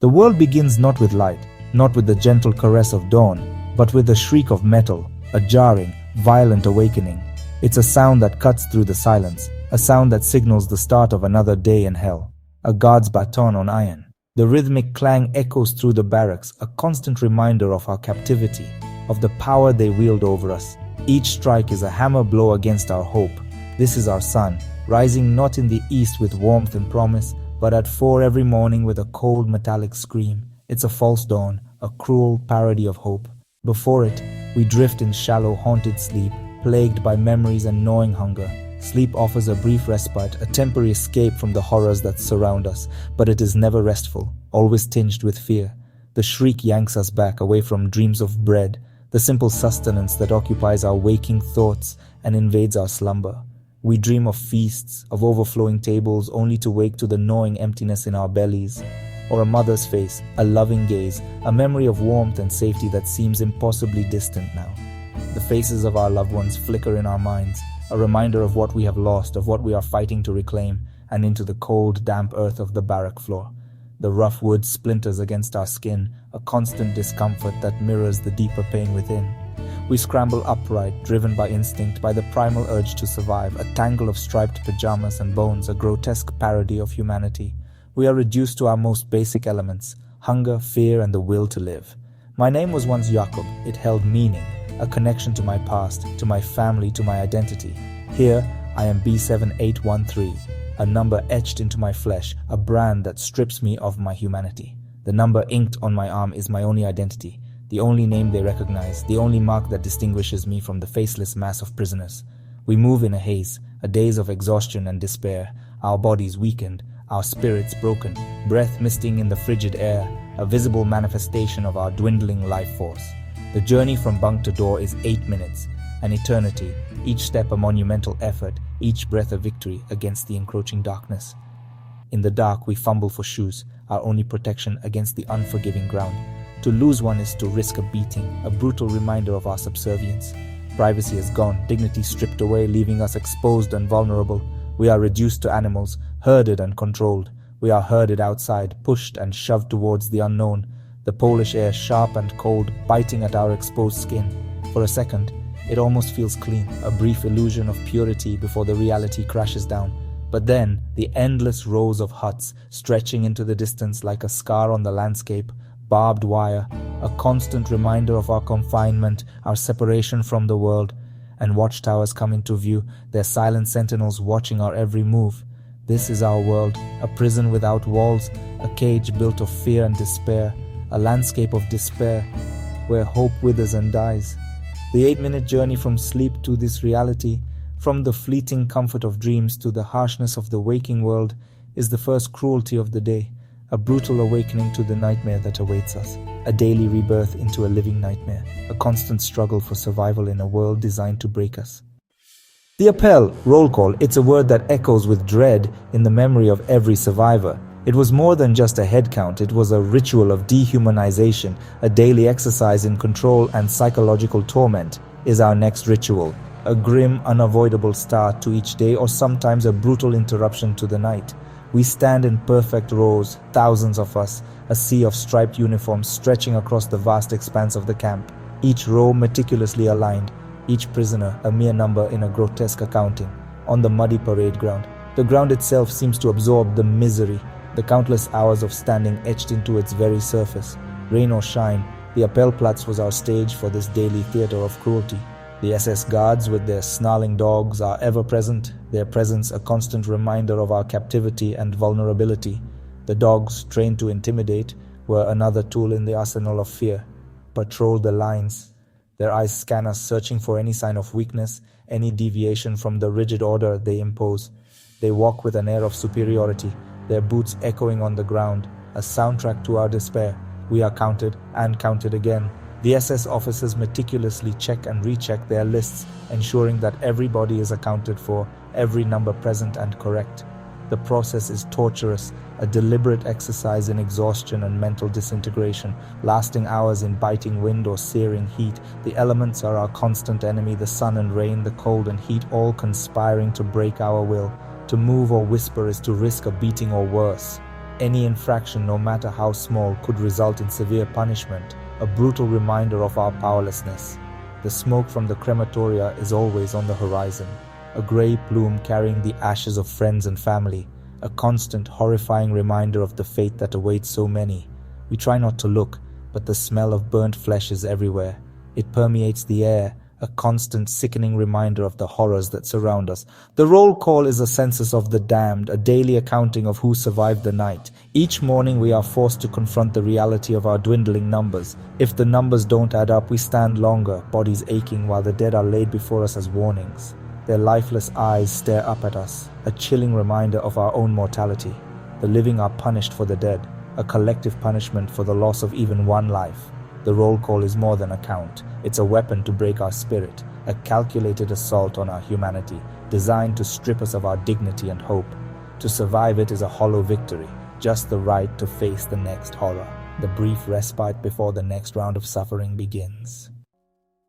The world begins not with light, not with the gentle caress of dawn, but with a shriek of metal, a jarring, violent awakening. It's a sound that cuts through the silence, a sound that signals the start of another day in hell. A guard's baton on iron. The rhythmic clang echoes through the barracks, a constant reminder of our captivity, of the power they wield over us. Each strike is a hammer blow against our hope. This is our sun, rising not in the east with warmth and promise, but at 4 every morning with a cold metallic scream. It's a false dawn, a cruel parody of hope. Before it, we drift in shallow, haunted sleep, plagued by memories and gnawing hunger. Sleep offers a brief respite, a temporary escape from the horrors that surround us, but it is never restful, always tinged with fear. The shriek yanks us back away from dreams of bread, the simple sustenance that occupies our waking thoughts and invades our slumber. We dream of feasts, of overflowing tables, only to wake to the gnawing emptiness in our bellies. Or a mother's face, a loving gaze, a memory of warmth and safety that seems impossibly distant now. The faces of our loved ones flicker in our minds, a reminder of what we have lost, of what we are fighting to reclaim, and into the cold, damp earth of the barrack floor. The rough wood splinters against our skin, a constant discomfort that mirrors the deeper pain within. We scramble upright, driven by instinct, by the primal urge to survive, a tangle of striped pajamas and bones, a grotesque parody of humanity. We are reduced to our most basic elements: hunger, fear, and the will to live. My name was once Jakob. It held meaning, a connection to my past, to my family, to my identity. Here, I am B7813, a number etched into my flesh, a brand that strips me of my humanity. The number inked on my arm is my only identity, the only name they recognize, the only mark that distinguishes me from the faceless mass of prisoners. We move in a haze, a daze of exhaustion and despair, our bodies weakened, our spirits broken, breath misting in the frigid air, a visible manifestation of our dwindling life force. The journey from bunk to door is 8 minutes, an eternity, each step a monumental effort, each breath a victory against the encroaching darkness. In the dark, we fumble for shoes, our only protection against the unforgiving ground. To lose one is to risk a beating, a brutal reminder of our subservience. Privacy is gone, dignity stripped away, leaving us exposed and vulnerable. We are reduced to animals, herded and controlled. We are herded outside, pushed and shoved towards the unknown. The Polish air sharp and cold, biting at our exposed skin. For a second, it almost feels clean, a brief illusion of purity before the reality crashes down. But then, the endless rows of huts, stretching into the distance like a scar on the landscape, barbed wire, a constant reminder of our confinement, our separation from the world, and watchtowers come into view, their silent sentinels watching our every move. This is our world, a prison without walls, a cage built of fear and despair, a landscape of despair, where hope withers and dies. The 8-minute journey from sleep to this reality, from the fleeting comfort of dreams to the harshness of the waking world, is the first cruelty of the day, a brutal awakening to the nightmare that awaits us, a daily rebirth into a living nightmare, a constant struggle for survival in a world designed to break us. The appel, roll call, it's a word that echoes with dread in the memory of every survivor. It was more than just a head count, it was a ritual of dehumanization, a daily exercise in control and psychological torment. Is our next ritual a grim, unavoidable start to each day, or sometimes a brutal interruption to the night? We stand in perfect rows, thousands of us, a sea of striped uniforms stretching across the vast expanse of the camp, each row meticulously aligned, each prisoner a mere number in a grotesque accounting. On the muddy parade ground, the ground itself seems to absorb the misery, the countless hours of standing etched into its very surface. Rain or shine, the Appellplatz was our stage for this daily theater of cruelty. The SS guards with their snarling dogs are ever present, their presence a constant reminder of our captivity and vulnerability. The dogs, trained to intimidate, were another tool in the arsenal of fear. Patrol the lines. Their eyes scan us, searching for any sign of weakness, any deviation from the rigid order they impose. They walk with an air of superiority, their boots echoing on the ground, a soundtrack to our despair. We are counted and counted again. The SS officers meticulously check and recheck their lists, ensuring that everybody is accounted for, every number present and correct. The process is torturous, a deliberate exercise in exhaustion and mental disintegration, lasting hours in biting wind or searing heat. The elements are our constant enemy, the sun and rain, the cold and heat, all conspiring to break our will. To move or whisper is to risk a beating or worse. Any infraction, no matter how small, could result in severe punishment, a brutal reminder of our powerlessness. The smoke from the crematoria is always on the horizon, a grey plume carrying the ashes of friends and family, a constant, horrifying reminder of the fate that awaits so many. We try not to look, but the smell of burnt flesh is everywhere. It permeates the air, a constant, sickening reminder of the horrors that surround us. The roll call is a census of the damned, a daily accounting of who survived the night. Each morning we are forced to confront the reality of our dwindling numbers. If the numbers don't add up, we stand longer, bodies aching, while the dead are laid before us as warnings. Their lifeless eyes stare up at us, a chilling reminder of our own mortality. The living are punished for the dead, a collective punishment for the loss of even one life. The roll call is more than a count. It's a weapon to break our spirit, a calculated assault on our humanity, designed to strip us of our dignity and hope. To survive it is a hollow victory, just the right to face the next horror, the brief respite before the next round of suffering begins.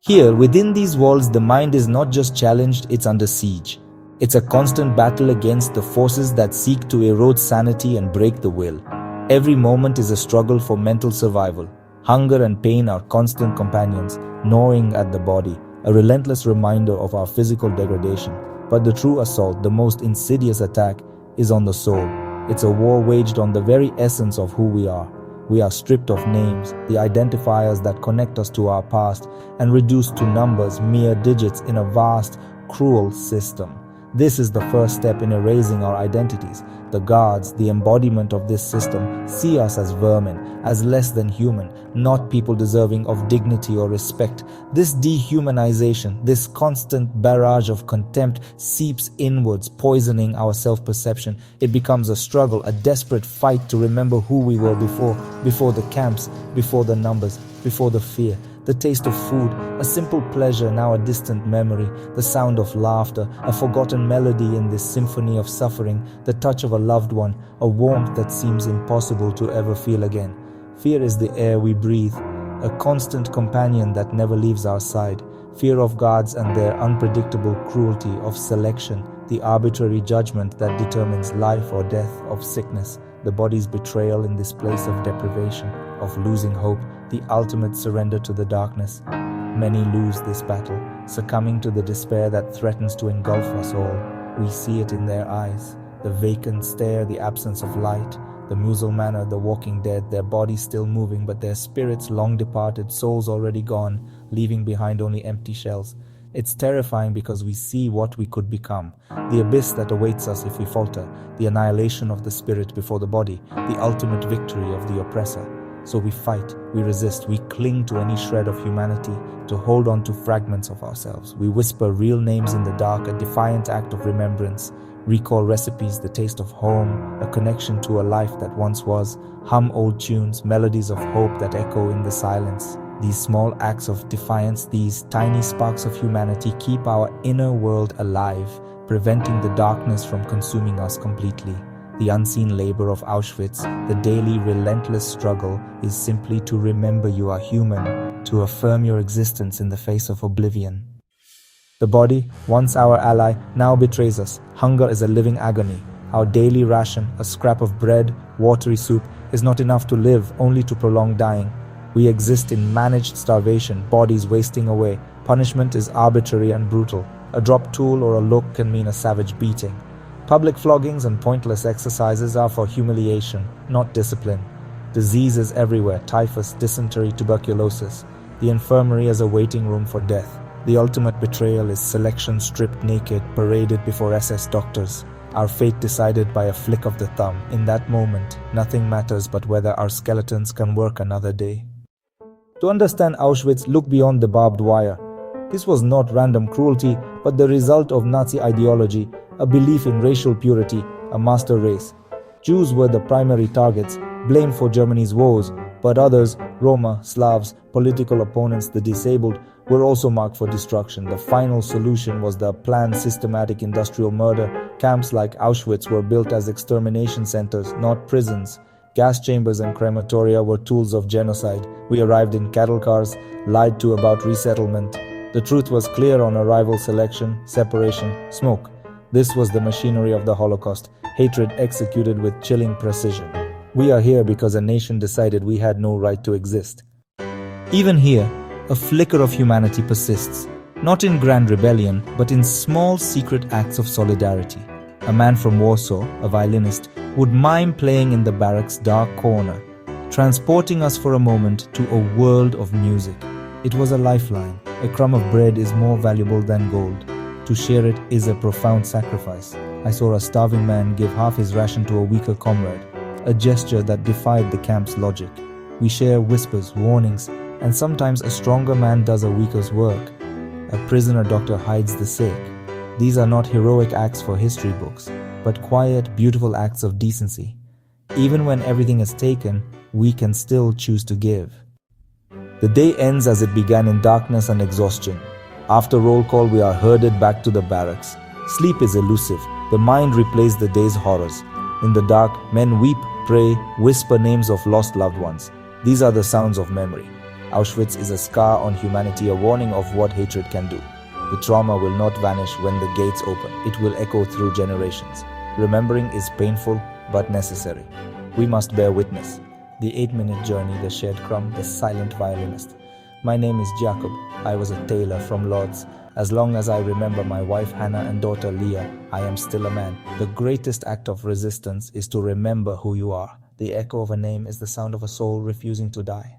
Here, within these walls, the mind is not just challenged, it's under siege. It's a constant battle against the forces that seek to erode sanity and break the will. Every moment is a struggle for mental survival. Hunger and pain are constant companions, gnawing at the body, a relentless reminder of our physical degradation. But the true assault, the most insidious attack, is on the soul. It's a war waged on the very essence of who we are. We are stripped of names, the identifiers that connect us to our past, and reduced to numbers, mere digits in a vast, cruel system. This is the first step in erasing our identities. The guards, the embodiment of this system, see us as vermin, as less than human, not people deserving of dignity or respect. This dehumanization, this constant barrage of contempt seeps inwards, poisoning our self-perception. It becomes a struggle, a desperate fight to remember who we were before the camps, before the numbers, before the fear. The taste of food, a simple pleasure, now a distant memory. The sound of laughter, a forgotten melody in this symphony of suffering. The touch of a loved one, a warmth that seems impossible to ever feel again. Fear is the air we breathe, a constant companion that never leaves our side. Fear of guards and their unpredictable cruelty, of selection, the arbitrary judgment that determines life or death, of sickness, the body's betrayal in this place of deprivation, of losing hope, the ultimate surrender to the darkness. Many lose this battle, succumbing to the despair that threatens to engulf us all. We see it in their eyes, the vacant stare, the absence of light, the muzzle manner, the walking dead, their bodies still moving, but their spirits long departed, souls already gone, leaving behind only empty shells. It's terrifying because we see what we could become, the abyss that awaits us if we falter, the annihilation of the spirit before the body, the ultimate victory of the oppressor. So we fight, we resist, we cling to any shred of humanity, to hold on to fragments of ourselves. We whisper real names in the dark, a defiant act of remembrance, recall recipes, the taste of home, a connection to a life that once was, hum old tunes, melodies of hope that echo in the silence. These small acts of defiance, these tiny sparks of humanity keep our inner world alive, preventing the darkness from consuming us completely. The unseen labor of Auschwitz, the daily relentless struggle, is simply to remember you are human, to affirm your existence in the face of oblivion. The body, once our ally, now betrays us. Hunger is a living agony. Our daily ration, a scrap of bread, watery soup, is not enough to live, only to prolong dying. We exist in managed starvation, bodies wasting away. Punishment is arbitrary and brutal. A dropped tool or a look can mean a savage beating. Public floggings and pointless exercises are for humiliation, not discipline. Disease is everywhere: typhus, dysentery, tuberculosis. The infirmary is a waiting room for death. The ultimate betrayal is selection stripped naked, paraded before SS doctors. Our fate decided by a flick of the thumb. In that moment, nothing matters but whether our skeletons can work another day. To understand Auschwitz, look beyond the barbed wire. This was not random cruelty, but the result of Nazi ideology, a belief in racial purity, a master race. Jews were the primary targets, blamed for Germany's woes, but others, Roma, Slavs, political opponents, the disabled, were also marked for destruction. The final solution was the planned systematic industrial murder. Camps like Auschwitz were built as extermination centers, not prisons. Gas chambers and crematoria were tools of genocide. We arrived in cattle cars, lied to about resettlement. The truth was clear on arrival: selection, separation, smoke. This was the machinery of the Holocaust, hatred executed with chilling precision. We are here because a nation decided we had no right to exist. Even here, a flicker of humanity persists, not in grand rebellion, but in small secret acts of solidarity. A man from Warsaw, a violinist, would mime playing in the barracks' dark corner, transporting us for a moment to a world of music. It was a lifeline. A crumb of bread is more valuable than gold. To share it is a profound sacrifice. I saw a starving man give half his ration to a weaker comrade, a gesture that defied the camp's logic. We share whispers, warnings, and sometimes a stronger man does a weaker's work. A prisoner doctor hides the sick. These are not heroic acts for history books, but quiet, beautiful acts of decency. Even when everything is taken, we can still choose to give. The day ends as it began, in darkness and exhaustion. After roll call, we are herded back to the barracks. Sleep is elusive. The mind replays the day's horrors. In the dark, men weep, pray, whisper names of lost loved ones. These are the sounds of memory. Auschwitz is a scar on humanity, a warning of what hatred can do. The trauma will not vanish when the gates open. It will echo through generations. Remembering is painful but necessary. We must bear witness. The 8-minute journey, the shared crumb, the silent violinist. My name is Jacob. I was a tailor from Lodz. As long as I remember my wife Hannah and daughter Leah, I am still a man. The greatest act of resistance is to remember who you are. The echo of a name is the sound of a soul refusing to die.